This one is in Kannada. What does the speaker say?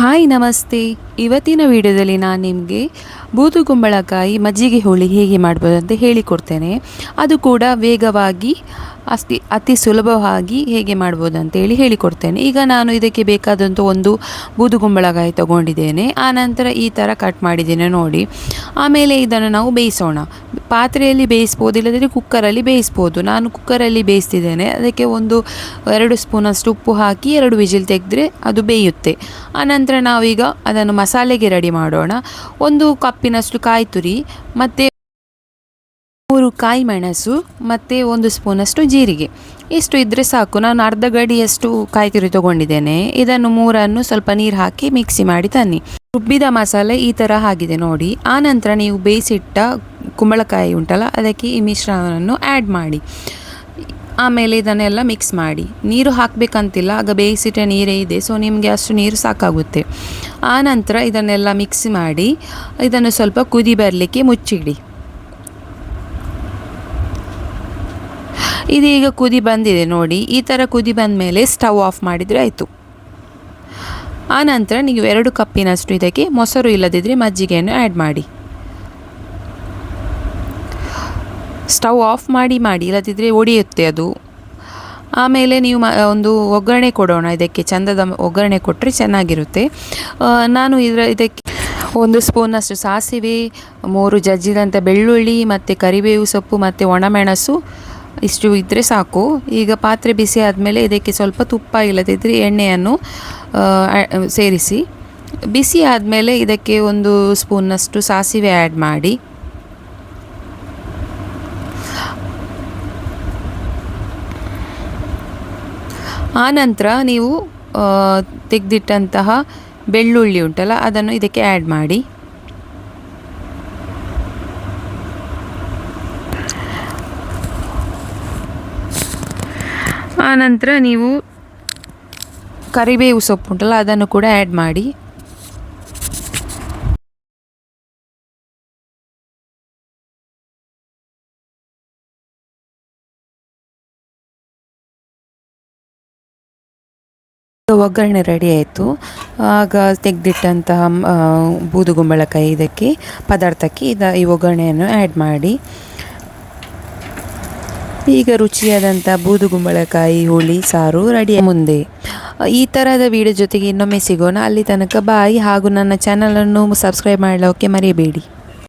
ಹಾಯ್ ನಮಸ್ತೆ. ಇವತ್ತಿನ ವಿಡಿಯೋದಲ್ಲಿ ನಾನು ನಿಮಗೆ ಬೂದುಗುಂಬಳಕಾಯಿ ಮಜ್ಜಿಗೆ ಹುಳಿ ಹೇಗೆ ಮಾಡ್ಬೋದು ಅಂತ ಹೇಳಿಕೊಡ್ತೇನೆ. ಅದು ಕೂಡ ವೇಗವಾಗಿ ಅತಿ ಸುಲಭವಾಗಿ ಹೇಗೆ ಮಾಡ್ಬೋದು ಅಂತೇಳಿ ಹೇಳಿಕೊಡ್ತೇನೆ. ಈಗ ನಾನು ಇದಕ್ಕೆ ಬೇಕಾದಂಥ ಒಂದು ಬೂದುಗುಂಬಳಕಾಯಿ ತೊಗೊಂಡಿದ್ದೇನೆ. ಆನಂತರ ಈ ಥರ ಕಟ್ ಮಾಡಿದ್ದೇನೆ ನೋಡಿ. ಆಮೇಲೆ ಇದನ್ನು ನಾವು ಬೇಯಿಸೋಣ. ಪಾತ್ರೆಯಲ್ಲಿ ಬೇಯಿಸ್ಬೋದು, ಇಲ್ಲದಿದ್ದರೆ ಕುಕ್ಕರಲ್ಲಿ ಬೇಯಿಸ್ಬೋದು. ನಾನು ಕುಕ್ಕರಲ್ಲಿ ಬೇಯಿಸ್ತಿದ್ದೇನೆ. ಅದಕ್ಕೆ 2 ಸ್ಪೂನಷ್ಟು ಉಪ್ಪು ಹಾಕಿ 2 ವಿಜಿಲ್ ತೆಗೆದ್ರೆ ಅದು ಬೇಯುತ್ತೆ. ಆನಂತರ ನಾವೀಗ ಅದನ್ನು ಮಸಾಲೆಗೆ ರೆಡಿ ಮಾಡೋಣ. 1 ಕಪ್ಪಿನಷ್ಟು ಕಾಯಿ ತುರಿ, ಮತ್ತು 3 ಕಾಯಿ ಮೆಣಸು, ಮತ್ತು 1 ಸ್ಪೂನಷ್ಟು ಜೀರಿಗೆ. ಇಷ್ಟು ಇದ್ದರೆ ಸಾಕು. ನಾನು ಅರ್ಧ ಗಡಿಯಷ್ಟು ಕಾಯಿ ತುರಿ ತೊಗೊಂಡಿದ್ದೇನೆ. ಇದನ್ನು 3 ಸ್ವಲ್ಪ ನೀರು ಹಾಕಿ ಮಿಕ್ಸಿ ಮಾಡಿ ತನ್ನಿ. ರುಬ್ಬಿದ ಮಸಾಲೆ ಈ ಥರ ಆಗಿದೆ ನೋಡಿ. ಆನಂತರ ನೀವು ಬೇಯಿಸಿಟ್ಟ ಕುಂಬಳಕಾಯಿ ಉಂಟಲ್ಲ, ಅದಕ್ಕೆ ಈ ಮಿಶ್ರಣವನ್ನು ಆ್ಯಡ್ ಮಾಡಿ. ಆಮೇಲೆ ಇದನ್ನೆಲ್ಲ ಮಿಕ್ಸ್ ಮಾಡಿ. ನೀರು ಹಾಕಬೇಕಂತಿಲ್ಲ, ಆಗ ಬೇಯಿಸಿಟ್ಟ ನೀರೇ ಇದೆ, ಸೊ ನಿಮಗೆ ಅಷ್ಟು ನೀರು ಸಾಕಾಗುತ್ತೆ. ಆನಂತರ ಇದನ್ನೆಲ್ಲ ಮಿಕ್ಸ್ ಮಾಡಿ ಇದನ್ನು ಸ್ವಲ್ಪ ಕುದಿ ಬರಲಿಕ್ಕೆ ಮುಚ್ಚಿಡಿ. ಇದೀಗ ಕುದಿ ಬಂದಿದೆ ನೋಡಿ. ಈ ಥರ ಕುದಿ ಬಂದ ಮೇಲೆ ಸ್ಟವ್ ಆಫ್ ಮಾಡಿದರೆ ಆಯಿತು. ಆನಂತರ ನೀವು 2 ಕಪ್ಪಿನಷ್ಟು ಇದಕ್ಕೆ ಮೊಸರು ಇಲ್ಲದಿದ್ದರೆ ಮಜ್ಜಿಗೆಯನ್ನು ಆ್ಯಡ್ ಮಾಡಿ. ಸ್ಟವ್ ಆಫ್ ಮಾಡಿ ಇಲ್ಲದಿದ್ದರೆ ಒಡೆಯುತ್ತೆ ಅದು. ಆಮೇಲೆ ನೀವು ಒಂದು ಒಗ್ಗರಣೆ ಕೊಡೋಣ. ಇದಕ್ಕೆ ಚಂದದ ಒಗ್ಗರಣೆ ಕೊಟ್ಟರೆ ಚೆನ್ನಾಗಿರುತ್ತೆ. ನಾನು ಇದಕ್ಕೆ 1 ಸ್ಪೂನಷ್ಟು ಸಾಸಿವೆ, 3 ಜಜ್ಜಿದಂಥ ಬೆಳ್ಳುಳ್ಳಿ, ಮತ್ತು ಕರಿಬೇವು ಸೊಪ್ಪು, ಮತ್ತು ಒಣಮೆಣಸು, ಇಷ್ಟು ಇದ್ದರೆ ಸಾಕು. ಈಗ ಪಾತ್ರೆ ಬಿಸಿ ಆದಮೇಲೆ ಇದಕ್ಕೆ ಸ್ವಲ್ಪ ತುಪ್ಪ ಇಲ್ಲದಿದ್ದರೆ ಎಣ್ಣೆಯನ್ನು ಸೇರಿಸಿ. ಬಿಸಿ ಆದಮೇಲೆ ಇದಕ್ಕೆ 1 ಸ್ಪೂನಷ್ಟು ಸಾಸಿವೆ ಆ್ಯಡ್ ಮಾಡಿ. ಆನಂತರ ನೀವು ತೆಗೆದಿಟ್ಟಂತಹ ಬೆಳ್ಳುಳ್ಳಿ ಉಂಟಲ್ಲ, ಅದನ್ನು ಇದಕ್ಕೆ ಆ್ಯಡ್ ಮಾಡಿ. ಆನಂತರ ನೀವು ಕರಿಬೇವು ಸೊಪ್ಪು ಉಂಟಲ್ಲ, ಅದನ್ನು ಕೂಡ ಆ್ಯಡ್ ಮಾಡಿ. ಒಗ್ಗರಣೆ ರೆಡಿ ಆಯಿತು. ಆಗ ತೆಗೆದಿಟ್ಟಂತಹ ಬೂದುಗುಂಬಳಕಾಯಿ ಇದಕ್ಕೆ ಪದಾರ್ಥಕ್ಕೆ ಈ ಒಗ್ಗರಣೆಯನ್ನು ಆ್ಯಡ್ ಮಾಡಿ. ಈಗ ರುಚಿಯಾದಂಥ ಬೂದುಗುಂಬಳಕಾಯಿ ಹುಳಿ ಸಾರು ರೆಡಿ. ಮುಂದೆ ಈ ಥರದ ವಿಡಿಯೋ ಜೊತೆಗೆ ಇನ್ನೊಮ್ಮೆ ಸಿಗೋಣ. ಅಲ್ಲಿ ತನಕ ಬಾಯ್. ಹಾಗೂ ನನ್ನ ಚಾನಲನ್ನು ಸಬ್ಸ್ಕ್ರೈಬ್ ಮಾಡಲಿಕ್ಕೆ ಮರೆಯಬೇಡಿ.